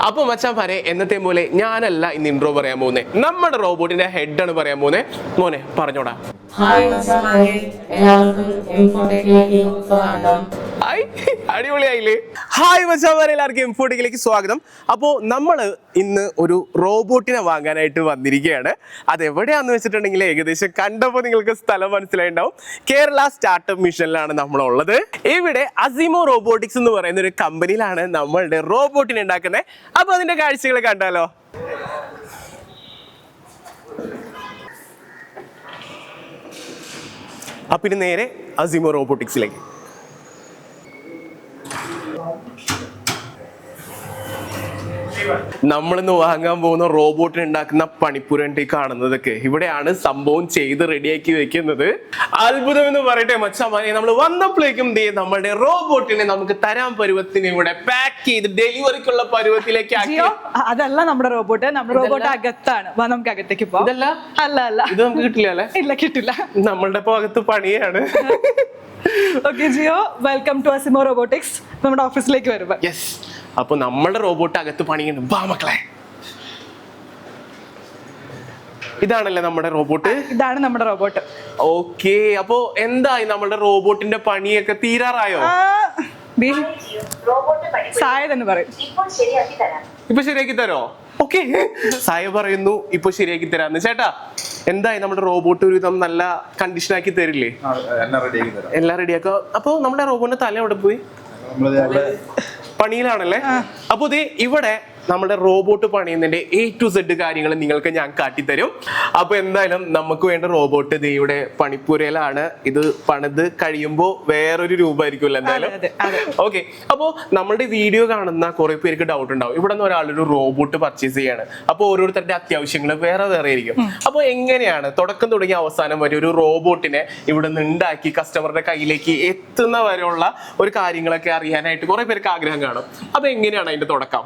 അപ്പൊ മച്ചാൻ പറയെ എന്നത്തെ പോലെ ഞാനല്ല ഇന്ന് ഇൻട്രോ പറയാൻ പോകുന്നത്, നമ്മുടെ റോബോട്ടിന്റെ ഹെഡ് ആണ് പറയാൻ പോകുന്നത്. മോനെ പറഞ്ഞോടാ. അടിപൊളിയായില്ലേ? ഹായ് മച്ചാമാരെ, എല്ലാവർക്കും ഇൻഫോട്ടിക്കിലേക്ക് സ്വാഗതം. അപ്പോൾ നമ്മൾ ഇന്ന് ഒരു റോബോട്ടിനെ വാങ്ങാനായിട്ട് വന്നിരിക്കുകയാണ്. അതെവിടെയാന്ന് വെച്ചിട്ടുണ്ടെങ്കിൽ ഏകദേശം കണ്ടപ്പോൾ നിങ്ങൾക്ക് സ്ഥലം മനസ്സിലായിട്ടുണ്ടാവും. കേരള സ്റ്റാർട്ടപ്പ് മിഷനിലാണ് നമ്മളുള്ളത്. ഇവിടെ അസിമോ റോബോട്ടിക്സ് എന്ന് പറയുന്ന ഒരു കമ്പനിയിലാണ് നമ്മളുടെ റോബോട്ടിനെ ഉണ്ടാക്കുന്നത്. അപ്പോൾ അതിന്റെ കാഴ്ചകൾ കണ്ടാലോ? അപ്പം ഇനി നേരെ അസിമോ റോബോട്ടിക്സിലേക്ക്. നമ്മളിന്ന് വാങ്ങാൻ പോകുന്ന റോബോട്ടിനെ ഉണ്ടാക്കുന്ന പണിപ്പുരണ്ട് ഈ കാണുന്നതൊക്കെ ഇവിടെയാണ് സംഭവം ചെയ്ത് റെഡിയാക്കി വെക്കുന്നത്. അത്ഭുതം എന്ന് പറയട്ടെ മച്ചാമാരെ, നമ്മൾ വന്നപ്പോഴേക്കും നമ്മളുടെ റോബോട്ടിനെ നമുക്ക് തരാൻ പരുവത്തിന് ഇവിടെ പാക്ക് ചെയ്ത് ഡെലിവറിക്കുള്ള പരുവത്തിലേക്ക് ആക്കി. അതല്ല നമ്മുടെ റോബോട്ട്, നമ്മുടെ റോബോട്ട് അകത്താണ്. നമുക്ക് അകത്തേക്ക് പോകാം. ഇതല്ല അല്ല അല്ല, ഇത് നമുക്ക് കിട്ടില്ല അല്ലേ? ഇല്ല, കിട്ടില്ല. നമ്മളുടെ ഭാഗത്ത് പണിയാണ്. Okay Jio, welcome to Asimo robotics. നമ്മുടെ ഓഫീസിലേക്ക് വരുമ്പോ യെസ്. അപ്പൊ നമ്മളുടെ റോബോട്ട് അകത്ത് പണിയുണ്ട്. വാ മക്കളെ, ഇതാണല്ലേ നമ്മുടെ റോബോട്ട്? ഇതാണ് നമ്മുടെ റോബോട്ട്. ഓക്കെ, അപ്പൊ എന്തായി നമ്മളുടെ റോബോട്ടിന്റെ പണിയൊക്കെ തീരാറായോ? സായതെന്ന് പറയും, ഇപ്പൊ ശരിയാക്കി തരോ? ഓക്കെ, സായ പറയുന്നു ഇപ്പൊ ശരിയാക്കി തരാന്ന്. ചേട്ടാ, എന്തായി നമ്മുടെ റോബോട്ട് ഒരു വിധം നല്ല കണ്ടീഷൻ ആക്കി തരില്ലേ? എല്ലാം റെഡിയാക്കോ. അപ്പൊ നമ്മുടെ റോബോട്ടിന്റെ തല എവിടെ പോയി? പണിയിലാണല്ലേ? അപ്പൊ ഇവിടെ നമ്മുടെ റോബോട്ട് പണിയുന്നതിന്റെ A to Z കാര്യങ്ങൾ നിങ്ങൾക്ക് ഞാൻ കാട്ടിത്തരും. അപ്പൊ എന്തായാലും നമുക്ക് വേണ്ട റോബോട്ട് ഇവിടെ പണിപ്പുരയിലാണ്. ഇത് പണിത് കഴിയുമ്പോ വേറൊരു രൂപമായിരിക്കുമല്ലോ എന്തായാലും. ഓക്കെ, അപ്പൊ നമ്മളുടെ വീഡിയോ കാണുന്ന കുറെ പേർക്ക് ഡൗട്ട് ഉണ്ടാവും, ഇവിടെ നിന്ന് ഒരാളൊരു റോബോട്ട് പർച്ചേസ് ചെയ്യാണ്. അപ്പൊ ഓരോരുത്തരുടെ അത്യാവശ്യങ്ങൾ വേറെ വേറെ ആയിരിക്കും. അപ്പൊ എങ്ങനെയാണ് തുടക്കം തുടങ്ങി അവസാനം വരെ ഒരു റോബോട്ടിനെ ഇവിടെ നിന്ന് ഉണ്ടാക്കി കസ്റ്റമറുടെ കയ്യിലേക്ക് എത്തുന്ന വരെയുള്ള ഒരു കാര്യങ്ങളൊക്കെ അറിയാനായിട്ട് കുറെ പേർക്ക് ആഗ്രഹം കാണും. അപ്പൊ എങ്ങനെയാണ് അതിന്റെ തുടക്കം?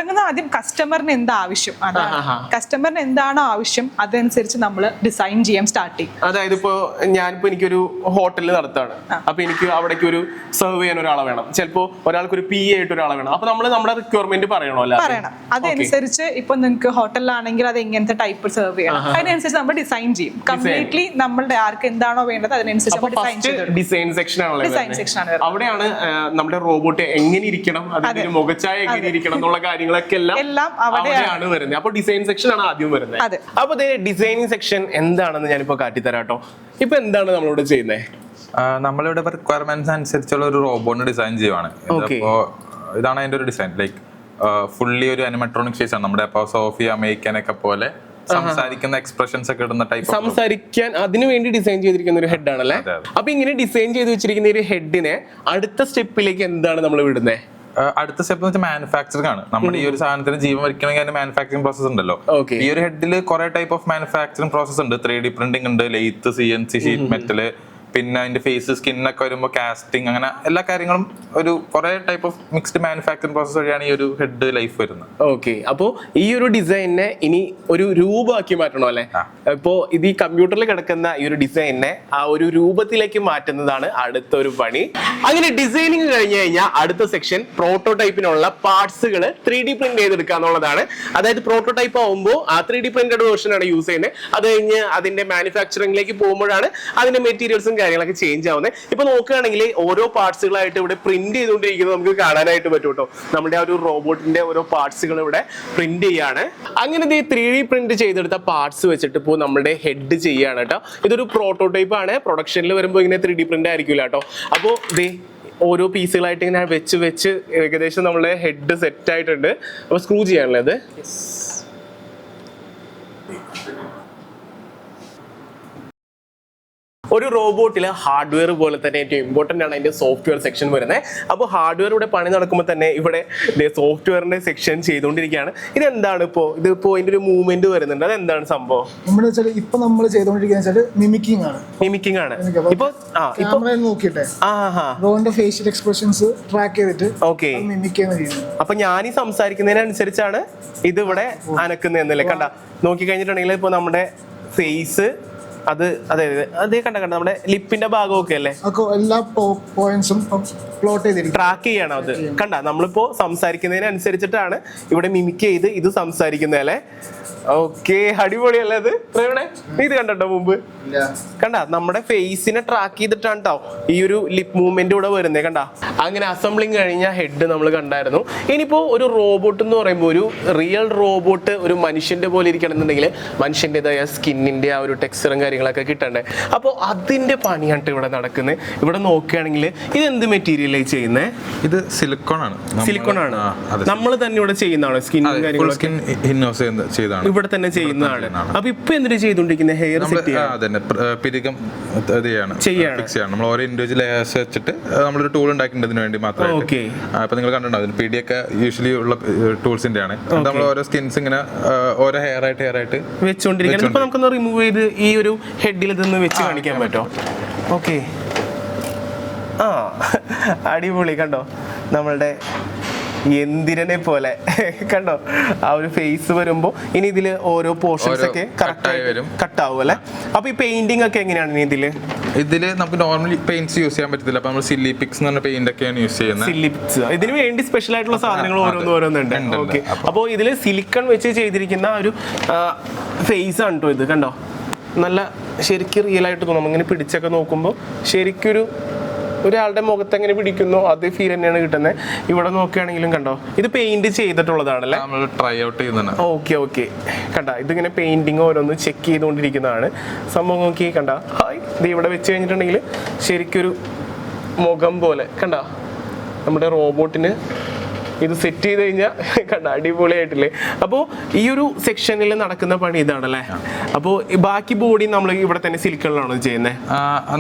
ആദ്യം കസ്റ്റമറിന് എന്താ ആവശ്യം, കസ്റ്റമറിന് എന്താണോ ആവശ്യം അതനുസരിച്ച് നമ്മൾ ഡിസൈൻ ചെയ്യാൻ സ്റ്റാർട്ട് ചെയ്യും. അതായത് ഇപ്പോ ഞാനിപ്പോ എനിക്കൊരു ഹോട്ടലിൽ നടത്താണ്. അപ്പൊ എനിക്ക് അവിടേക്ക് ഒരു സെർവ് ചെയ്യാൻ ഒരാളെ വേണം, ചിലപ്പോ ഒരാൾക്ക് ഒരു PA ആയിട്ട് ഒരാളെ വേണം. അപ്പൊ നമ്മൾ നമ്മുടെ റിക്വയർമെന്റ് പറയണമല്ലോ. അതനുസരിച്ച് ഇപ്പൊ നിങ്ങൾക്ക് ഹോട്ടലിലാണെങ്കിൽ അത് എങ്ങനത്തെ ടൈപ്പ് സെർവ് ചെയ്യണം അതിനനുസരിച്ച് നമ്മൾ ഡിസൈൻ ചെയ്യും. കംപ്ലീറ്റ്ലി നമ്മളുടെ ആർക്ക് എന്താണോ വേണ്ടത് അതിനനുസരിച്ച് ഡിസൈൻ സെക്ഷൻ ആണല്ലോ. അവിടെയാണ് നമ്മുടെ റോബോട്ട് എങ്ങനെ ഇരിക്കണം, അതിന്റെ മുഖച്ചായ എങ്ങനെ ഇരിക്കണം എന്നുള്ള കാര്യങ്ങളൊക്കെ എല്ലാം അവിടെയാണ് വരുന്നത്. അപ്പൊ ഡിസൈൻ സെക്ഷൻ ആണ് ആദ്യം വരുന്നത്. അപ്പൊ ഡിസൈനിങ് സെക്ഷൻ എന്താണെന്ന് ഞാനിപ്പോ കാട്ടിത്തരാട്ടോ. ഇപ്പൊ എന്താണ് നമ്മളിവിടെ ചെയ്യുന്നത്? നമ്മളിവിടെ റിക്വയർമെന്റ്സ് അനുസരിച്ചുള്ള ഒരു റോബോട്ട് ഡിസൈൻ ചെയ്യുവാണ്. ഇതാണ് അതിന്റെ ഒരു ഡിസൈൻ. ലൈക്ക് ഫുള്ളി ഒരു അനിമെട്രോണിക് ഫേസ് ആണ്. നമ്മുടെ സോഫിയ അമേരിക്കനൊക്കെ പോലെ സംസാരിക്കുന്ന എക്സ്പ്രഷൻസ് ഒക്കെ ഇടുന്ന ടൈപ്പ്. സംസാരിക്കാൻ അതിനു വേണ്ടി ഡിസൈൻ ചെയ്തിരിക്കുന്ന ഒരു ഹെഡ് ആണല്ലേ? അപ്പൊ ഇങ്ങനെ ഡിസൈൻ ചെയ്ത് വെച്ചിരിക്കുന്ന ഒരു ഹെഡിനെ അടുത്ത സ്റ്റെപ്പിലേക്ക് എന്താണ് നമ്മൾ വിടുന്നത്? അടുത്ത സ്റ്റെപ്പ് എന്ന് വെച്ചാൽ മാനുഫാക്ചറിംഗ് ആണ്. നമ്മുടെ ഈ ഒരു സാധനത്തിന് ജീവൻ വയ്ക്കണമെങ്കിൽ അതിന്റെ മാനുഫാക്ചറിംഗ് പ്രോസസ് ഉണ്ടല്ലോ. ഈ ഒരു ഹെഡിൽ കുറെ ടൈപ്പ് ഓഫ് മാനുഫാക്ചറിംഗ് പ്രോസസ് ഉണ്ട്. 3D പ്രിന്റിംഗ് ഉണ്ട്, ലെയ്ത്ത്, CNC ഷീറ്റ് മെറ്റല്, പിന്നെ അതിന്റെ ഫേസ് സ്കിന്നൊക്കെ വരുമ്പോൾ കാസ്റ്റിംഗ്, അങ്ങനെ എല്ലാ കാര്യങ്ങളും ഒരു കുറെ type of mixed manufacturing process വഴിയാണ് ഈ ഒരു ഹെഡ് ലൈഫ് വരുന്നത്. ഓക്കെ, അപ്പോ ഈ ഒരു ഡിസൈനിനെ ഇനി ഒരു രൂപമാക്കി മാറ്റണോ അല്ലെ? ഇപ്പോ ഇത് ഈ കമ്പ്യൂട്ടറിൽ കിടക്കുന്ന ഈ ഒരു ഡിസൈനിനെ ആ ഒരു രൂപത്തിലേക്ക് മാറ്റുന്നതാണ് അടുത്ത ഒരു പണി. അങ്ങനെ ഡിസൈനിങ് കഴിഞ്ഞു കഴിഞ്ഞാൽ അടുത്ത സെക്ഷൻ പ്രോട്ടോടൈപ്പിനുള്ള പാർട്സുകൾ 3D പ്രിന്റ് ചെയ്തെടുക്കുക എന്നുള്ളതാണ്. അതായത് പ്രോട്ടോടൈപ്പ് ആവുമ്പോൾ ആ 3D പ്രിന്റഡ് വേർഷൻ ആണ് യൂസ് ചെയ്യുന്നത്. അത് കഴിഞ്ഞ് അതിന്റെ മാനുഫാക്ചറിംഗിലേക്ക് പോകുമ്പോഴാണ് അതിന്റെ മെറ്റീരിയൽസും കാര്യങ്ങളൊക്കെ ചേഞ്ച് ആവുന്നത്. ഇപ്പൊ നോക്കുകയാണെങ്കിൽ ഓരോ പാർട്സുകളായിട്ട് ഇവിടെ പ്രിന്റ് ചെയ്തുകൊണ്ടിരിക്കുന്നത് നമുക്ക് കാണാനായിട്ട് പറ്റും കേട്ടോ. നമ്മുടെ ആ ഒരു റോബോട്ടിന്റെ ഓരോ പാർട്സുകൾ ഇവിടെ പ്രിന്റ് ചെയ്യാണ്. അങ്ങനെ 3D പ്രിന്റ് ചെയ്തെടുത്ത പാർട്സ് വെച്ചിട്ട് ഇപ്പോൾ നമ്മുടെ ഹെഡ് ചെയ്യാണ് കേട്ടോ. ഇതൊരു പ്രോട്ടോടൈപ്പ് ആണ്. പ്രൊഡക്ഷനിൽ വരുമ്പോൾ ഇങ്ങനെ 3D പ്രിന്റ് ആയിരിക്കില്ല കേട്ടോ. അപ്പോൾ ഓരോ പീസുകളായിട്ട് ഇങ്ങനെ വെച്ച് ഏകദേശം നമ്മുടെ ഹെഡ് സെറ്റ് ആയിട്ടുണ്ട്. അപ്പൊ സ്ക്രൂ ചെയ്യാനുള്ളത് ഒരു റോബോട്ടിൽ ഹാർഡ്വെയർ പോലെ തന്നെ ഏറ്റവും ഇമ്പോർട്ടൻ്റ് ആണ് അതിന്റെ സോഫ്റ്റ്വെയർ സെക്ഷൻ വരുന്നത്. അപ്പോൾ ഹാർഡ്വെയർ ഇവിടെ പണി നടക്കുമ്പോൾ തന്നെ ഇവിടെ സോഫ്റ്റ്വെയറിന്റെ സെക്ഷൻ ചെയ്തുകൊണ്ടിരിക്കുകയാണ്. ഇതെന്താണ് ഇതിപ്പോ അതിന്റെ ഒരു മൂവ്മെന്റ് വരുന്നുണ്ട്. അതെന്താണ് സംഭവം? ഇപ്പൊ നമ്മൾ ചെയ്തുകൊണ്ടിരിക്കുന്നത് മിമിക്കിംഗ് ആണ്. ഇപ്പൊ നോക്കിട്ടെ റോബോട്ടിന്റെ ഫേഷ്യൽ എക്സ്പ്രഷൻസ് ട്രാക്ക് ചെയ്തിട്ട് മിമിക് ചെയ്യുന്നത്. അപ്പൊ ഞാൻ ഈ സംസാരിക്കുന്നതിനനുസരിച്ചാണ് ഇത് ഇവിടെ അനക്കുന്നതെന്നല്ലേ? കണ്ട, നോക്കി കഴിഞ്ഞിട്ടുണ്ടെങ്കിൽ ഇപ്പൊ നമ്മുടെ ഫേസ് അത് അതെ അതേ കണ്ട നമ്മുടെ ലിപ്പിന്റെ ഭാഗമൊക്കെ അല്ലേ എല്ലാ പോയിന്റ്സും പ്ലോട്ട് ചെയ്തിരിക്കും. ട്രാക്ക് ചെയ്യണം അത് കണ്ട. നമ്മളിപ്പോ സംസാരിക്കുന്നതിനനുസരിച്ചിട്ടാണ് ഇവിടെ മിമിക് ചെയ്ത് ഇത് സംസാരിക്കുന്നത് അല്ലേ. ഓക്കെ, അടിപൊളിയല്ലേ അത്. നീ ഇത് കണ്ടോ മുമ്പ്? കണ്ട, നമ്മുടെ ഫേസിനെ ട്രാക്ക് ചെയ്തിട്ടാണ് കേട്ടോ ഈ ഒരു ലിപ് മൂവ്മെന്റ് ഇവിടെ വരുന്നത്. കണ്ട, അങ്ങനെ അസംബ്ലിങ് കഴിഞ്ഞ ഹെഡ് നമ്മൾ കണ്ടായിരുന്നു. ഇനിയിപ്പോ ഒരു റോബോട്ട് എന്ന് പറയുമ്പോൾ ഒരു റിയൽ റോബോട്ട് ഒരു മനുഷ്യന്റെ പോലെ ഇരിക്കണമെന്നുണ്ടെങ്കിൽ മനുഷ്യൻ്റെതായ സ്കിന്നിന്റെ ആ ഒരു ടെക്സ്ചറും കാര്യങ്ങളൊക്കെ കിട്ടണ്ടേ. അപ്പോൾ അതിന്റെ പണിയാണ് ഇവിടെ നടക്കുന്നത്. ഇവിടെ നോക്കുകയാണെങ്കിൽ ഇത് എന്ത് മെറ്റീരിയലായി ചെയ്യുന്നത്? ഇത് സിലിക്കോൺ ആണ്. സിലിക്കോൺ ആണ്. നമ്മൾ തന്നെ ഇവിടെ ചെയ്യുന്നതാണ് സ്കിന്നും കാര്യങ്ങളൊക്കെ ഇവിടെ തന്നെ ചെയ്യുന്നതാണ്. അപ്പൊ ഇപ്പൊ എന്തിനാ ചെയ്തോണ്ടിരിക്കുന്നത്? ഹെയർ സെറ്റ് പിരികം ചെയ്യാണ്. നമ്മൾ ഓരോ ഇൻഡിവിജ്വൽ ലെയേഴ്സ് വെച്ചിട്ട് നമ്മളൊരു ടൂൾ ഉണ്ടാക്കിയിട്ടുണ്ട് ഇതിന് വേണ്ടി മാത്രമേ. അപ്പൊ നിങ്ങൾ കണ്ടിട്ടുണ്ടോ അതിന് പിടിയൊക്കെ യൂഷ്വലി ഉള്ള ടൂൾസിന്റെ ആണ്. നമ്മൾ ഓരോ സ്കിൻസ് ഇങ്ങനെ ഓരോ ഹെയർ ആയിട്ട് വെച്ചോണ്ടിരിക്കുന്നത്. ഇപ്പൊ നമുക്കൊന്ന് റിമൂവ് ചെയ്ത് ഈ ഒരു ഹെഡിൽ ഇതൊന്ന് വെച്ച് കാണിക്കാൻ പറ്റുമോ? ഓക്കെ, ആ അടിപൊളി. കണ്ടോ നമ്മളുടെ എന്തിരനെ പോലെ കണ്ടോ ആ ഒരു ഫേസ് വരുമ്പോ. ഇനി ഇതില് ഓരോ പോർഷൻസ് ഒക്കെ കട്ട് ആവും അല്ലെ. അപ്പൊ ഈ പെയിന്റിംഗ് ഒക്കെ എങ്ങനെയാണ് ഇതില് നമുക്ക് നോർമലി പെയിന്റ്സ് യൂസ് ചെയ്യാൻ പറ്റത്തില്ല. അപ്പൊ നമ്മൾ സില്ലിപിക്സ് എന്ന് പറഞ്ഞ പെയിന്റ് ഒക്കെയാണ് യൂസ് ചെയ്യുന്നത്. സില്ലിപിക്സ് ഇതിന് വേണ്ടി സ്പെഷ്യൽ ആയിട്ടുള്ള സാധനങ്ങൾ ഓരോന്നുണ്ട്. ഓക്കെ, അപ്പൊ ഇതില് സിലിക്കൺ വെച്ച് ചെയ്തിരിക്കുന്ന ഒരു ഫേസ് ആണ് കേട്ടോ ഇത്. കണ്ടോ, നല്ല ശരിക്കും റിയൽ ആയിട്ട് തോന്നും. ഇങ്ങനെ പിടിച്ചൊക്കെ നോക്കുമ്പോൾ ശരിക്കൊരു ഒരാളുടെ മുഖത്ത് എങ്ങനെ പിടിക്കുന്നോ അതേ ഫീൽ തന്നെയാണ് കിട്ടുന്നത്. ഇവിടെ നോക്കുകയാണെങ്കിലും കണ്ടോ ഇത് പെയിന്റ് ചെയ്തിട്ടുള്ളതാണല്ലേ. ട്രൈ ഔട്ട് ചെയ്യുന്നതാണ്. ഓക്കെ കണ്ട, ഇതിങ്ങനെ പെയിന്റിങ് ഓരോന്ന് ചെക്ക് ചെയ്തുകൊണ്ടിരിക്കുന്നതാണ് സംഭവം. നോക്കി കണ്ട, ഹായ് ഇത് ഇവിടെ വെച്ച് കഴിഞ്ഞിട്ടുണ്ടെങ്കിൽ ശരിക്കൊരു മുഖം പോലെ കണ്ട. നമ്മുടെ റോബോട്ടിന് ഇത് സെറ്റ് ചെയ്ത് കഴിഞ്ഞാൽ കണ്ട അടിപൊളിയായിട്ടില്ലേ. അപ്പോൾ ഈ ഒരു സെക്ഷനിൽ നടക്കുന്ന പണി ഇതാണല്ലേ. അപ്പോൾ ബാക്കി ബോഡി നമ്മൾ ഇവിടെ തന്നെ സിലിക്കണിലാണോ ചെയ്യുന്നത്?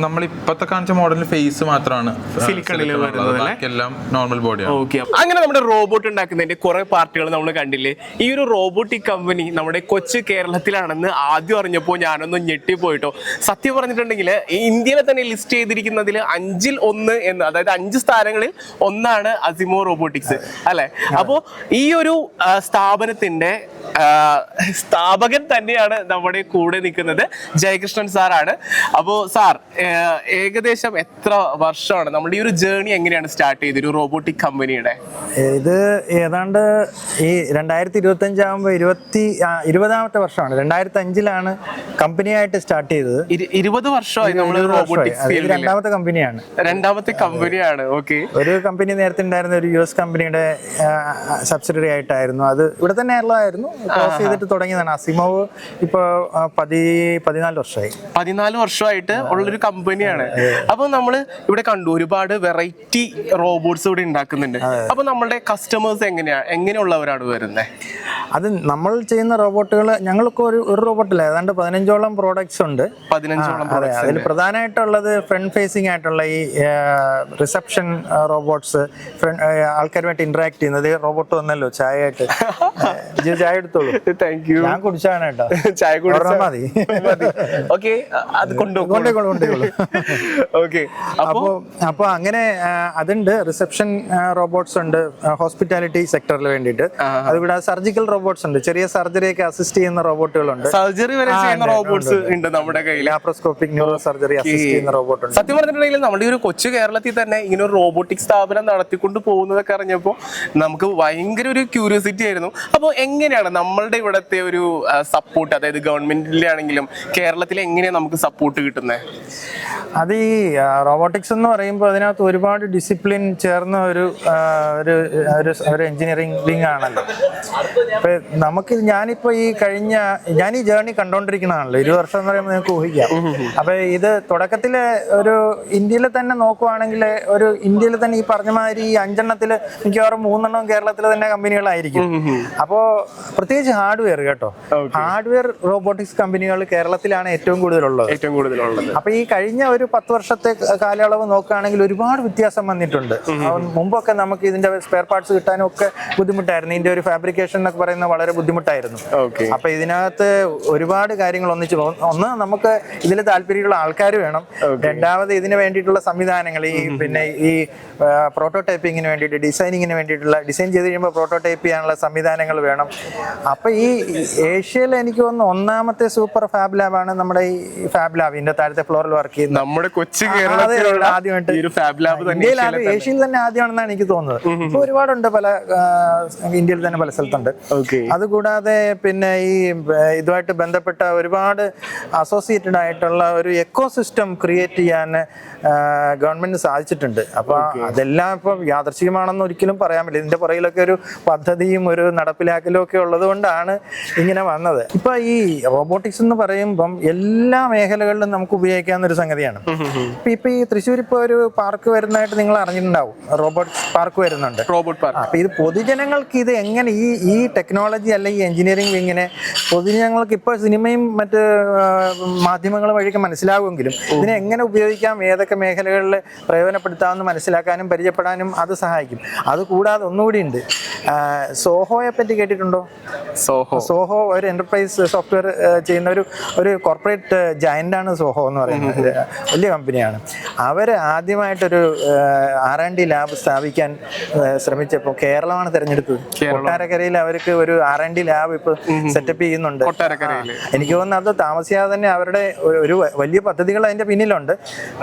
നമ്മൾ ഇപ്പത്തെ കാണിച്ച മോഡലിൽ ഫേസ് മാത്രമാണ് സിലിക്കണിൽ വരുന്നത്, എല്ലാം നോർമൽ ബോഡിയാണ്. ഓക്കെ, അങ്ങനെ നമ്മുടെ റോബോട്ട് ഉണ്ടാക്കുന്നതിന്റെ കുറെ പാർട്ടികൾ നമ്മൾ കണ്ടില്ലേ. ഈ ഒരു റോബോട്ടിക് കമ്പനി നമ്മുടെ കൊച്ചു കേരളത്തിലാണെന്ന് ആദ്യം അറിഞ്ഞപ്പോൾ ഞാനൊന്ന് ഞെട്ടിപ്പോയിട്ടോ. സത്യം പറഞ്ഞിട്ടുണ്ടെങ്കിൽ ഇന്ത്യയിലെ തന്നെ ലിസ്റ്റ് ചെയ്തിരിക്കുന്നതിൽ 5-ൽ 1 എന്ന്, അതായത് 5 സ്ഥാനങ്ങളിൽ ഒന്നാണ് അസിമോ റോബോട്ടിക്സ് അല്ലെ. അപ്പോ ഈ ഒരു സ്ഥാപനത്തിന്റെ സ്ഥാപകൻ തന്നെയാണ് നമ്മുടെ കൂടെ നിൽക്കുന്നത്, ജയകൃഷ്ണൻ സാറാണ്. അപ്പോൾ സാർ ഏകദേശം എത്ര വർഷമാണ് നമ്മുടെ ഈ ഒരു ജേർണി എങ്ങനെയാണ് സ്റ്റാർട്ട് ചെയ്തത് ഒരു റോബോട്ടിക് കമ്പനിയുടെ? ഇത് ഏതാണ്ട് ഈ 2025 ആകുമ്പോൾ 20ാമത്തെ വർഷമാണ്. 2005-ലാണ് കമ്പനിയായിട്ട് സ്റ്റാർട്ട് ചെയ്തത്. 20 വർഷമായി നമ്മൾ റോബോട്ടിക്സ് ഫീൽഡിൽ. രണ്ടാമത്തെ കമ്പനിയാണ്. ഓക്കെ, ഒരു കമ്പനി നേരത്തെ ഉണ്ടായിരുന്ന ഒരു US കമ്പനിയുടെ സബ്സിഡറി ആയിട്ടായിരുന്നു. അത് ഇവിടെ തന്നെ ഉള്ളതായിരുന്നു. ക്ലോസ് ചെയ്തിട്ട് തുടങ്ങിയതാണ്. അസിമോവ് ഇപ്പൊ 14 വർഷമായി. 14 വർഷമായിട്ട് ഉള്ളൊരു കമ്പനിയാണ്. അപ്പൊ നമ്മള് ഇവിടെ കണ്ടു ഒരുപാട് വെറൈറ്റി റോബോട്ട്സ് ഇവിടെ ഉണ്ടാക്കുന്നുണ്ട്. അപ്പൊ നമ്മളുടെ കസ്റ്റമേഴ്സ് എങ്ങനെയുള്ളവരാണ് വരുന്നത്? അത് നമ്മൾ ചെയ്യുന്ന റോബോട്ടുകൾ ഞങ്ങൾക്ക് ഒരു റോബോട്ടില്ല, ഏതാണ്ട് 15ഓളം പ്രോഡക്ട്സ് ഉണ്ട്. 15ഓളം. അതിൽ പ്രധാനമായിട്ടുള്ളത് ഫ്രണ്ട് ഫേസിംഗ് ആയിട്ടുള്ള ഈ റിസപ്ഷൻ റോബോട്ട്സ്, ആൾക്കാരുമായിട്ട് ഇന്ററാക്ട് ചെയ്യുന്നത്. റോബോട്ട് വന്നല്ലോ ചായ ആയിട്ട്. ചായ എടുത്തോളൂ. Thank you. ഞാൻ കുടിച്ചാണ് കേട്ടോ. ചായ കുടിച്ചാൽ മതി. ഓക്കെ, അത് കൊണ്ടുപോകും. അപ്പൊ അങ്ങനെ അതുണ്ട്. റിസപ്ഷൻ റോബോട്ട്സ് ഉണ്ട് ഹോസ്പിറ്റാലിറ്റി സെക്ടറിൽ വേണ്ടിയിട്ട്. അതുകൂടാതെ സർജിക്കൽ റോബോട്ട്സ് ഉണ്ട്. ചെറിയ സർജറി ഒക്കെ അസിസ്റ്റ് ചെയ്യുന്ന റോബോട്ടുകളുണ്ട്. സർജറി വരെ ചെയ്യുന്ന റോബോട്ട്സ് ഉണ്ട് നമ്മുടെ കയ്യിൽ. ലാപ്രോസ്കോപ്പിക് ന്യൂറോ സർജറി അസിസ്റ്റ് ചെയ്യുന്ന റോബോട്ട് ഉണ്ട്. സത്യം പറഞ്ഞിട്ടുണ്ടെങ്കിൽ നമ്മുടെ ഒരു കൊച്ചു കേരളത്തിൽ തന്നെ ഇങ്ങനെ ഒരു റോബോട്ടിക് സ്ഥാപനം നടത്തിക്കൊണ്ട് പോകുന്നതൊക്കെ അറിഞ്ഞപ്പോൾ നമുക്ക് ഭയങ്കര ഒരു ക്യൂരിയോസിറ്റി ആയിരുന്നു. അപ്പോൾ എങ്ങനെയാണ് നമ്മളുടെ ഇവിടുത്തെ ഒരു സപ്പോർട്ട്, അതായത് ഗവൺമെന്റിലാണെങ്കിലും കേരളത്തിൽ എങ്ങനെയാണ് നമുക്ക് സപ്പോർട്ട് കിട്ടുന്നത്? അത് ഈ റോബോട്ടിക്സ് എന്ന് പറയുമ്പോൾ അതിനകത്ത് ഒരുപാട് ഡിസിപ്ലിൻ ചേർന്ന ഒരു എഞ്ചിനീയറിംഗ് വിങ് ആണല്ലോ. അപ്പൊ നമുക്ക് ഞാനിപ്പോ ഞാൻ ഈ ജേർണി കണ്ടോണ്ടിരിക്കുന്നതാണല്ലോ. 20 വർഷം എന്ന് പറയുമ്പോൾ നിങ്ങൾക്ക് ഊഹിക്കാം. അപ്പൊ ഇത് തുടക്കത്തില് ഒരു ഇന്ത്യയിൽ തന്നെ നോക്കുവാണെങ്കിൽ ഇന്ത്യയിൽ തന്നെ ഈ പറഞ്ഞ മാതിരി ഈ 5 മിക്കവാറും 3 കേരളത്തിൽ തന്നെ കമ്പനികളായിരിക്കും. അപ്പോ പ്രത്യേകിച്ച് ഹാർഡ്വെയർ കേട്ടോ, ഹാർഡ്വെയർ റോബോട്ടിക്സ് കമ്പനികൾ കേരളത്തിലാണ് ഏറ്റവും കൂടുതലുള്ളത്. അപ്പൊ ഈ കഴിഞ്ഞ ഒരു 10 വർഷത്തെ കാലയളവ് നോക്കുകയാണെങ്കിൽ ഒരുപാട് വ്യത്യാസം വന്നിട്ടുണ്ട്. മുമ്പൊക്കെ നമുക്ക് ഇതിന്റെ സ്പെയർ പാർട്സ് കിട്ടാനും ഒക്കെ ബുദ്ധിമുട്ടായിരുന്നു. ഇതിന്റെ ഒരു ഫാബ്രിക്കേഷൻ എന്നൊക്കെ പറയുന്നത് പറയുന്നത് വളരെ ബുദ്ധിമുട്ടായിരുന്നു. ഓക്കെ. അപ്പൊ ഇതിനകത്ത് ഒരുപാട് കാര്യങ്ങൾ ഒന്നിച്ച് പോകും. ഒന്ന്, നമുക്ക് ഇതിൽ താല്പര്യമുള്ള ആൾക്കാർ വേണം. രണ്ടാമത് ഇതിന് വേണ്ടിയിട്ടുള്ള സംവിധാനങ്ങൾ, പിന്നെ ഈ പ്രോട്ടോടൈപ്പിങ്ങിന് വേണ്ടിയിട്ട്, ഡിസൈനിങ്ങിന് വേണ്ടിയിട്ടുള്ള, ഡിസൈൻ ചെയ്ത് കഴിയുമ്പോൾ പ്രോട്ടോടൈപ്പ് ചെയ്യാനുള്ള സംവിധാനങ്ങൾ വേണം. അപ്പൊ ഈ ഏഷ്യയിൽ എനിക്ക് തോന്നുന്നു ഒന്നാമത്തെ സൂപ്പർ ഫാബ് ലാബാണ് നമ്മുടെ ഈ ഫാബ് ലാബ്. ഇതിന്റെ താഴത്തെ ഫ്ലോറിൽ വർക്ക് ചെയ്യുന്നത് നമ്മുടെ കൊച്ചു കേരളത്തിലുള്ള ആദ്യമായിട്ട് ഈ ഒരു ഫാബ് ലാബ് തന്നെ ഇന്ത്യയിലാണ്, ഏഷ്യയിൽ തന്നെ ആദ്യമാണെന്നാണ് എനിക്ക് തോന്നുന്നത്. ഇപ്പൊ ഒരുപാടുണ്ട്, പല ഇന്ത്യയിൽ തന്നെ പല സ്ഥലത്തുണ്ട്. അതുകൂടാതെ പിന്നെ ഈ ഇതുമായിട്ട് ബന്ധപ്പെട്ട ഒരുപാട് അസോസിയേറ്റഡ് ആയിട്ടുള്ള ഒരു എക്കോ സിസ്റ്റം ക്രിയേറ്റ് ചെയ്യാൻ ഗവൺമെന്റിന് സാധിച്ചിട്ടുണ്ട്. അപ്പൊ അതെല്ലാം ഇപ്പൊ യാദർശികമാണെന്ന് ഒരിക്കലും പറയാൻ പറ്റില്ല. ഇതിന്റെ പുറകിലൊക്കെ ഒരു പദ്ധതിയും ഒരു നടപ്പിലാക്കലും ഒക്കെ ഉള്ളത് കൊണ്ടാണ് ഇങ്ങനെ വന്നത്. ഇപ്പൊ ഈ റോബോട്ടിക്സ് എന്ന് പറയുമ്പം എല്ലാ മേഖലകളിലും നമുക്ക് ഉപയോഗിക്കാവുന്ന ഒരു സംഗതിയാണ്. ഇപ്പൊ ഈ തൃശ്ശൂർ ഇപ്പൊ ഒരു പാർക്ക് വരുന്നതായിട്ട് നിങ്ങൾ അറിഞ്ഞിട്ടുണ്ടാവും, റോബോട്ടിക്സ് പാർക്ക് വരുന്നുണ്ട്, റോബോട്ട് പാർക്ക്. അപ്പൊ ഇത് പൊതുജനങ്ങൾക്ക് ഇത് എങ്ങനെ ഈ ടെക്നോളജി അല്ലെങ്കിൽ എഞ്ചിനീയറിംഗ് വിങ്ങിനെ പൊതുജനങ്ങൾക്ക് ഇപ്പോൾ സിനിമയും മറ്റ് മാധ്യമങ്ങൾ വഴിയൊക്കെ മനസ്സിലാകുമെങ്കിലും ഇതിനെ എങ്ങനെ ഉപയോഗിക്കാം, ഏതൊക്കെ മേഖലകളിൽ പ്രയോജനപ്പെടുത്താമെന്ന് മനസ്സിലാക്കാനും പരിചയപ്പെടാനും അത് സഹായിക്കും. അതുകൂടാതെ ഒന്നുകൂടി ഉണ്ട്, സോഹോയെ പറ്റി കേട്ടിട്ടുണ്ടോ? സോഹോ ഒരു എന്റർപ്രൈസ് സോഫ്റ്റ്വെയർ ചെയ്യുന്ന ഒരു കോർപ്പറേറ്റ് ജയന്റാണ് സോഹോ എന്ന് പറയുന്നത്. വലിയ കമ്പനിയാണ്. അവർ ആദ്യമായിട്ടൊരു R&D ലാബ് സ്ഥാപിക്കാൻ ശ്രമിച്ചപ്പോൾ കേരളമാണ് തിരഞ്ഞെടുത്തത്. കൊട്ടാരക്കരയിൽ അവർക്ക് ഒരു R&D ലാബ് ഇപ്പൊ സെറ്റപ്പ് ചെയ്യുന്നുണ്ട്. എനിക്ക് തോന്നുന്നു അത് താമസിയാതെ തന്നെ അവരുടെ ഒരു വലിയ പദ്ധതികൾ അതിന്റെ പിന്നിലുണ്ട്.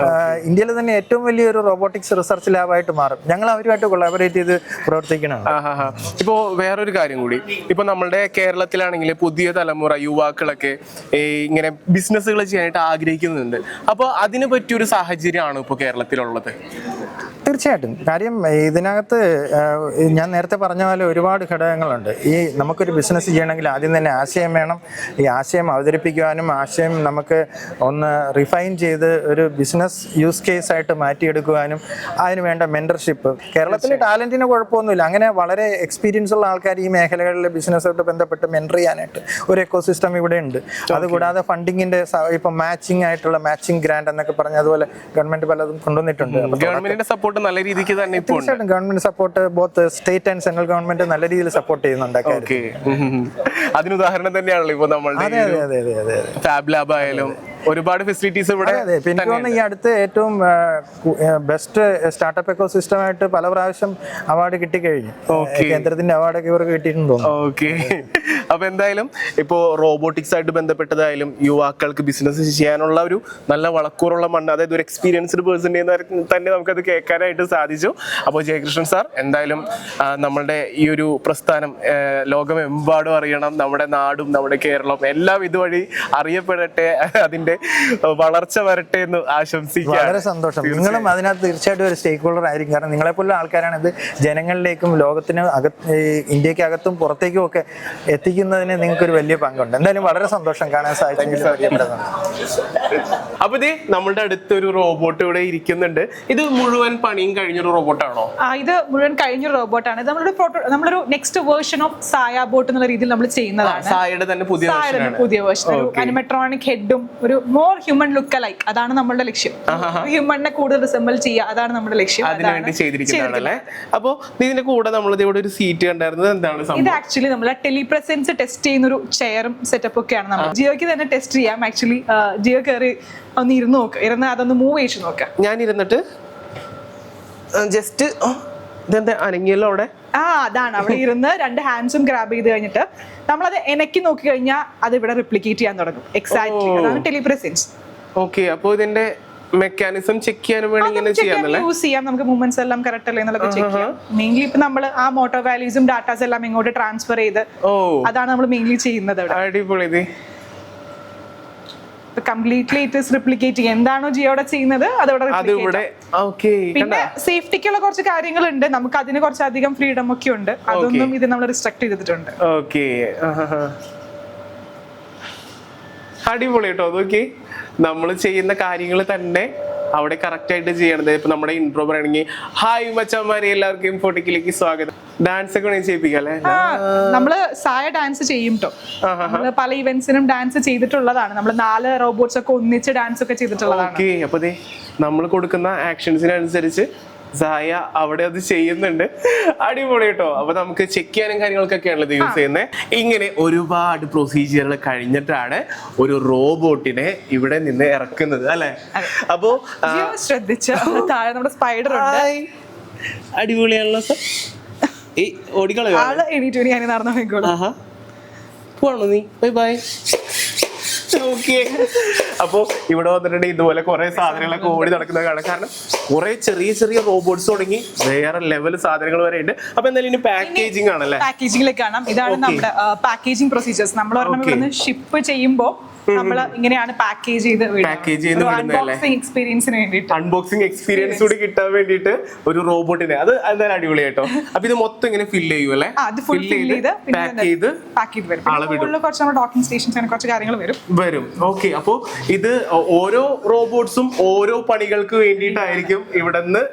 ഇന്ത്യയിൽ തന്നെ ഏറ്റവും വലിയൊരു റോബോട്ടിക്സ് റിസർച്ച് ലാബായിട്ട് മാറും. ഞങ്ങൾ അവരുമായിട്ട് കൊളാബറേറ്റ് ചെയ്ത് പ്രവർത്തിക്കണം. ഇപ്പോ വേറൊരു കാര്യം കൂടി, ഇപ്പൊ നമ്മളുടെ കേരളത്തിലാണെങ്കിൽ പുതിയ തലമുറ യുവാക്കളൊക്കെ ഇങ്ങനെ ബിസിനസ്സുകൾ ചെയ്യാനായിട്ട് ആഗ്രഹിക്കുന്നുണ്ട്. അപ്പോൾ അതിന് പറ്റിയൊരു സാഹചര്യമാണ് ഇപ്പോൾ കേരളത്തിലുള്ളത്. തീർച്ചയായിട്ടും. കാര്യം ഇതിനകത്ത് ഞാൻ നേരത്തെ പറഞ്ഞ പോലെ ഒരുപാട് ഘടകങ്ങളുണ്ട്. ഈ നമുക്കൊരു ബിസിനസ് ചെയ്യണമെങ്കിൽ ആദ്യം തന്നെ ആശയം വേണം. ഈ ആശയം അവതരിപ്പിക്കുവാനും ആശയം നമുക്ക് ഒന്ന് റിഫൈൻ ചെയ്ത് ഒരു ബിസിനസ് യൂസ് കേസ് ആയിട്ട് മാറ്റിയെടുക്കുവാനും അതിന് വേണ്ട മെന്റർഷിപ്പ്. കേരളത്തിലെ ടാലന്റിന് കുഴപ്പമൊന്നുമില്ല. അങ്ങനെ വളരെ എക്സ്പീരിയൻസ് ഉള്ള ആൾക്കാർ ഈ മേഖലകളിലെ ബിസിനസ്സായിട്ട് ബന്ധപ്പെട്ട് മെന്റർ ചെയ്യാനായിട്ട് ഒരു എക്കോസിസ്റ്റം ഇവിടെ ഉണ്ട്. അതുകൂടാതെ ഫണ്ടിങ്ങിന്റെ ഇപ്പം മാച്ചിങ് ആയിട്ടുള്ള മാച്ചിങ് ഗ്രാൻഡ് എന്നൊക്കെ പറഞ്ഞ അതുപോലെ ഗവൺമെന്റ് പലതും കൊണ്ടുവന്നിട്ടുണ്ട്. ഗവൺമെന്റിന്റെ സപ്പോർട്ട് നല്ല രീതിക്ക് തന്നെ ഇപ്പോൾ തീർച്ചയായിട്ടും government support both state and central government നല്ല രീതിയിൽ സപ്പോർട്ട് ചെയ്യുന്നുണ്ട്. അതിന് ഉദാഹരണം തന്നെയാണല്ലോ ഇപ്പോൾ നമ്മളുടെ ഫാബ് ലാബ് ആയാലും ഒരുപാട് ഫെസിലിറ്റീസ് ഇവിടെ. പിന്നെ തോന്നുന്നു ഈ അടുത്ത് ഏറ്റവും ബെസ്റ്റ് സ്റ്റാർട്ടപ്പ് എക്കോ സിസ്റ്റം ആയിട്ട് പല പ്രാവശ്യം അവാർഡ് കിട്ടിക്കഴിഞ്ഞു. കേന്ദ്രത്തിന്റെ അവാർഡൊക്കെ ഇവർക്ക് കിട്ടിയിട്ടുണ്ടെന്ന് തോന്നുന്നു. ഓക്കെ. അപ്പൊ എന്തായാലും ഇപ്പോ റോബോട്ടിക്സ് ആയിട്ട് ബന്ധപ്പെട്ടതായാലും യുവാക്കൾക്ക് ബിസിനസ് ചെയ്യാനുള്ള ഒരു നല്ല വളക്കൂറുള്ള മണ്ണ്, അതായത് ഒരു എക്സ്പീരിയൻസ്ഡ് പേഴ്സൺ തന്നെ നമുക്കത് കേൾക്കാനായിട്ട് സാധിച്ചു. അപ്പോൾ ജയകൃഷ്ണൻ സാർ, എന്തായാലും നമ്മളുടെ ഈ ഒരു പ്രസ്ഥാനം ലോകമെമ്പാടും അറിയണം, നമ്മുടെ നാടും നമ്മുടെ കേരളവും എല്ലാം ഇതുവഴി അറിയപ്പെടട്ടെ, അതിന്റെ വളർച്ച വരട്ടെ എന്ന് ആശംസിക്കുക. വളരെ സന്തോഷം. നിങ്ങളും അതിനകത്ത് തീർച്ചയായിട്ടും ഒരു സ്റ്റേക്ക് ഹോൾഡർ ആയിരിക്കും. കാരണം നിങ്ങളെപ്പോലുള്ള ആൾക്കാരാണ് ഇത് ജനങ്ങളിലേക്കും ലോകത്തിന് ഇന്ത്യക്ക് അകത്തും പുറത്തേക്കും ഒക്കെ എത്തിക്കുന്നതിന് നിങ്ങൾക്ക് ഒരു വലിയ പങ്കുണ്ട്. എന്തായാലും വളരെ സന്തോഷം കാണാൻ സാധിച്ചു. അപ്പൊ ഇത് നമ്മളുടെ അടുത്തൊരു റോബോട്ട് ഇവിടെ ഇരിക്കുന്നുണ്ട്. ഇത് മുഴുവൻ പണിയും കഴിഞ്ഞൊരു റോബോട്ടാണോ? ഇത് മുഴുവൻ കഴിഞ്ഞൊരു റോബോട്ടാണ്. ഇത് നമ്മളൊരു next version of Saya boat എന്നുള്ള രീതിയിൽ നമ്മൾ ചെയ്യുന്നതാണ്. സായയുടെ തന്നെ പുതിയ വേർഷൻ, ഒരു അനിമെട്രോണിക് ഹെഡും ഒരു മോർ ഹ്യൂമൻ ലുക്ക് ലൈക്ക്, അതാണ് നമ്മുടെ ലക്ഷ്യം. ഹ്യൂമനെ കൂടുതൽ റിസംബിൾ ചെയ്യുക, അതാണ് നമ്മുടെ ലക്ഷ്യം. അതിനുവേണ്ടി ചെയ്തിരിക്കുന്നതാണല്ലേ. അപ്പൊ ഇതിന്റെ കൂടെ നമ്മൾ ഇവിടെ ഒരു സീറ്റ് കണ്ടായിരുന്നത് എന്താണ്? ഇത് ആക്ച്വലി നമ്മൾ ടെലിപ്രസൻസ് ടെസ്റ്റ് ചെയ്യുന്ന ഒരു ചെയറും സെറ്റപ്പ് ഒക്കെയാണ്. നമ്മൾ ജിയോക്ക് തന്നെ ടെസ്റ്റ് ചെയ്യാം. ആക്ച്വലി ജിയോ കയറി ഒന്ന് ഇരുന്ന് നോക്കുക, ഇരുന്ന് അതൊന്ന് മൂവ് ചെയ്ത് നോക്കാം. ഞാൻ ഇരുന്നിട്ട് ജസ്റ്റ് ഇതെന്താ അനങ്ങിയല്ലോ അവിടെ? അതാണ് അവിടെ ഇരുന്ന് രണ്ട് ഹാൻഡ്സും ഗ്രാബ് ചെയ്ത് കഴിഞ്ഞിട്ട് നമ്മളത് എനക്കി നോക്കി കഴിഞ്ഞാൽ അത് ഇവിടെ റിപ്ലിക്കേറ്റ് ചെയ്യാൻ തുടങ്ങും. എക്സാക്ട്ലി അതാണ് ടെലിപ്രസൻസ്. ഓക്കെ. അപ്പൊ ഇതിന്റെ മെക്കാനിസം ചെക്ക് ചെയ്യാനും വേണ്ടി യൂസ് ചെയ്യാം. നമുക്ക് മൂവ്മെന്റ്സ് എല്ലാം കറക്റ്റ് അല്ലേ എന്നുള്ളത് ചെക്ക് ചെയ്യാം. മെയിൻലി ഇപ്പൊ നമ്മൾ ആ മോട്ടോർ വാല്യൂസും ഡാറ്റാസ് എല്ലാം ഇങ്ങോട്ട് ട്രാൻസ്ഫർ ചെയ്ത് അതാണ് നമ്മൾ മെയിൻലി ചെയ്യുന്നത്. അടിപൊളി. Completely it is replicating. എന്താണോ ജിയോടെ ചെയ്യുന്നത് അതവിടെ. പിന്നെ സേഫ്റ്റിക്കുള്ള കുറച്ച് കാര്യങ്ങളുണ്ട്, നമുക്ക് അതിന് കുറച്ചധികം ഫ്രീഡം ഒക്കെ ഉണ്ട്. അതൊന്നും ഇത് നമ്മൾ റിസ്ട്രിക്ട് ചെയ്തിട്ടുണ്ട്. അടിപൊളി കേട്ടോ. അതൊക്കെ നമ്മൾ ചെയ്യുന്ന കാര്യങ്ങൾ തന്നെ അവിടെ കറക്റ്റ് ആയിട്ട് ചെയ്യണത്. ഇപ്പൊ നമ്മുടെ ഇൻട്രോ പറയണെങ്കിൽ ഹായ് മച്ചന്മാരെ, എല്ലാവർക്കും ഇൻഫോട്ടിക്കിലേക്ക് സ്വാഗതം. ഡാൻസ് ഒക്കെ ചെയ്യിപ്പിക്കല്ലേ? നമ്മള് സായ ഡാൻസ് ചെയ്യും കേട്ടോ. നമ്മള് പല ഇവന്റ്സിനും ഡാൻസ് ചെയ്തിട്ടുള്ളതാണ്. നമ്മൾ 4 റോബോട്ട്സ് ഒക്കെ ഒന്നിച്ച് ഡാൻസ് ഒക്കെ ചെയ്തിട്ടുള്ളതാണ്. അപ്പൊ നമ്മൾ കൊടുക്കുന്ന ആക്ഷൻസിനനുസരിച്ച് സായ അവിടെ അത് ചെയ്യുന്നുണ്ട്. അടിപൊളി കേട്ടോ. അപ്പൊ നമുക്ക് ചെക്ക് ചെയ്യാനും കാര്യങ്ങൾക്കൊക്കെയാണ് ഇത് യൂസ് ചെയ്യുന്നത്. ഇങ്ങനെ ഒരുപാട് പ്രൊസീജിയറുകൾ കഴിഞ്ഞിട്ടാണ് ഒരു റോബോട്ടിനെ ഇവിടെ നിന്ന് ഇറക്കുന്നത് അല്ലെ. അപ്പോ ശ്രദ്ധിച്ച് താഴെ നമ്മുടെ സ്പൈഡർ ഉണ്ട്. അടിപൊളിയാണല്ലോ സർ. ഈ ഓടിക്കളയോ ആള് എണീറ്റ് ഞാൻ നടന്നു പോയിക്കോളൂ. പോണോ നീ? Bye bye. ഓക്കെ. അപ്പൊ ഇവിടെ വന്നിട്ടുണ്ട് ഇതുപോലെ കുറെ സാധനങ്ങളൊക്കെ ഓടി നടക്കുന്നത് കാണാം. കാരണം കുറെ ചെറിയ ചെറിയ റോബോട്ട്സ് തുടങ്ങി വേറെ ലെവൽ സാധനങ്ങൾ വരെ ഉണ്ട്. അപ്പൊ എന്തായാലും ഇനി പാക്കേജിംഗ് ആണല്ലേ? പാക്കേജിംഗിലേക്ക് കാണാം. ഇതാണ് നമ്മുടെ പാക്കേജിംഗ് പ്രൊസീജിയേഴ്സ്. നമ്മൾ ഇവിടുന്ന് ഷിപ്പ് ചെയ്യുമ്പോ നമ്മൾ ഇങ്ങനെയാണ് പാക്കേജ് ചെയ്ത് എക്സ്പീരിയൻസിന് വേണ്ടിയിട്ട്, അൺബോക്സിംഗ് എക്സ്പീരിയൻസ് കൂടി കിട്ടാൻ വേണ്ടിയിട്ട് ഒരു റോബോട്ടിനെ അത് എന്തായാലും അടിപൊളി കേട്ടോ. അപ്പൊ ഇത് മൊത്തം ഇങ്ങനെ ഫില്ല് ചെയ്യും അല്ലേ? കുറച്ച് ഡോക്കിംഗ് സ്റ്റേഷൻസ് അങ്ങനെ കുറച്ച് കാര്യങ്ങൾ വരും. ഓക്കെ. അപ്പൊ ഇത് ഓരോ റോബോട്ട്സും ഓരോ പണികൾക്ക് വേണ്ടിയിട്ടായിരിക്കും ഇവിടുന്ന്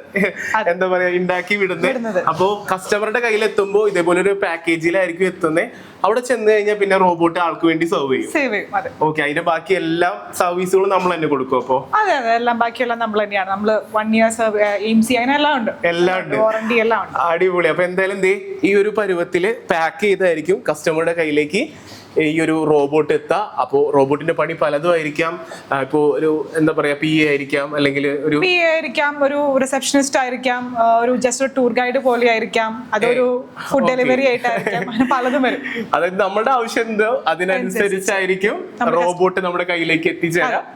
എന്താ പറയാ ഉണ്ടാക്കി വിടുന്നത്. അപ്പൊ കസ്റ്റമറുടെ കയ്യിൽ എത്തുമ്പോ ഇതേപോലെ ഒരു പാക്കേജിലായിരിക്കും എത്തുന്നത്. അവിടെ ചെന്ന് കഴിഞ്ഞാൽ പിന്നെ റോബോട്ട് ആൾക്ക് വേണ്ടി സെർവ് ചെയ്യും. ഓക്കെ. അതിന്റെ ബാക്കി എല്ലാ സർവീസുകളും നമ്മൾ തന്നെ കൊടുക്കും. അപ്പൊ അതെ അതെ, എല്ലാം ബാക്കിയെല്ലാം നമ്മൾ തന്നെയാണ്. നമ്മള് 1 year എയിംസി അങ്ങനെ എല്ലാം ഉണ്ട്. വാറണ്ടി എല്ലാം ഉണ്ട്. അടിപൊളി. അപ്പൊ എന്തായാലും ഈ ഒരു പരുവത്തില് പാക്ക് ചെയ്തായിരിക്കും കസ്റ്റമറുടെ കയ്യിലേക്ക് ഈ ഒരു റോബോട്ട് എത്താം. അപ്പോ റോബോട്ടിന്റെ പണി പലതും ആയിരിക്കാം. ഇപ്പോ ഒരു എന്താ പറയാ PA ആയിരിക്കാം, അല്ലെങ്കിൽ ഒരു PA ആയിരിക്കാം, ഒരു റിസപ്ഷനിസ്റ്റ് ആയിരിക്കാം, ഒരു ജസ്റ്റ് ഒരു ടൂർ ഗൈഡ് പോലെ ആയിരിക്കാം, അതൊരു ഫുഡ് ഡെലിവറി ആയിട്ടായിരിക്കാം, അങ്ങനെ പലതും വരും. അതായത് നമ്മുടെ ആവശ്യം എന്തോ അതിനനുസരിച്ചായിരിക്കും റോബോട്ട് നമ്മുടെ കയ്യിലേക്ക് എത്തിച്ചേരാം.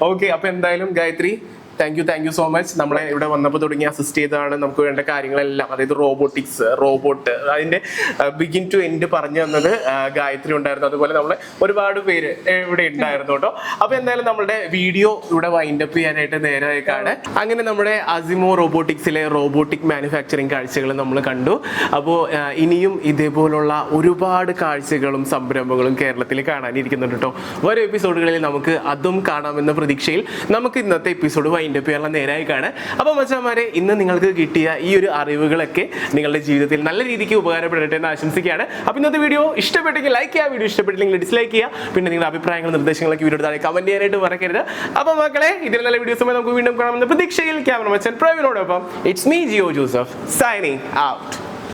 ഓക്കെ. അപ്പൊ എന്തായാലും Gayathri, thank you so much. നമ്മളെ ഇവിടെ വന്നപ്പോൾ തുടങ്ങി അസിസ്റ്റ് ചെയ്തതാണ്. നമുക്ക് വേണ്ട കാര്യങ്ങളെല്ലാം, അതായത് റോബോട്ട് അതിന്റെ ബിഗിൻ ടു എൻഡ് പറഞ്ഞു തന്നത് ഗായത്രി ഉണ്ടായിരുന്നു. അതുപോലെ നമ്മളെ ഒരുപാട് പേര് ഇവിടെ ഉണ്ടായിരുന്നു കേട്ടോ. അപ്പൊ എന്തായാലും നമ്മുടെ വീഡിയോ ഇവിടെ വൈൻഡപ്പ് ചെയ്യാനായിട്ട് നേരമായിക്കാണ്. അങ്ങനെ നമ്മുടെ അസിമോ റോബോട്ടിക്സിലെ റോബോട്ടിക് മാനുഫാക്ചറിങ് കാഴ്ചകൾ നമ്മൾ കണ്ടു. അപ്പോൾ ഇനിയും ഇതേപോലുള്ള ഒരുപാട് കാഴ്ചകളും സംരംഭങ്ങളും കേരളത്തിൽ കാണാനിരിക്കുന്നുണ്ട് കേട്ടോ. ഓരോ എപ്പിസോഡുകളിൽ നമുക്ക് അതും കാണാമെന്ന പ്രതീക്ഷയിൽ നമുക്ക് ഇന്നത്തെ എപ്പിസോഡ് വൈൻഡപ്പ് ചെയ്യാനുള്ള നേരമായിക്കാണ്. അപ്പോൾ മച്ചാന്മാരെ, ഇന്ന് നിങ്ങൾക്ക് കിട്ടിയ ഈ ഒരു അറിവുകളൊക്കെ നിങ്ങളുടെ ജീവിതത്തിൽ നല്ല രീതിക്ക് ഉപകാരപ്പെടട്ടെ എന്ന് ആശംസിക്കുകയാണ്. അപ്പോൾ ഇന്നത്തെ വീഡിയോ ഇഷ്ടപ്പെട്ടെങ്കിൽ ലൈക്ക് ചെയ്യുക, വീഡിയോ ഇഷ്ടപ്പെട്ടില്ലെങ്കിൽ ഡിസ്ലൈക്ക് ചെയ്യുക. പിന്നെ നിങ്ങളുടെ അഭിപ്രായങ്ങളും നിർദ്ദേശങ്ങളൊക്കെ വീഡിയോ താഴെ കമന്റ് ചെയ്യാനായിട്ട് മറക്കരുത്. അപ്പോൾ മക്കളെ, ഇതിൽ നല്ല വീഡിയോസുമായി നമുക്ക് വീണ്ടും കാണാമെന്ന പ്രതീക്ഷയിൽ ക്യാമറ മച്ചൻ പ്രവീണോടൊപ്പം it's me Jio Joseph signing out.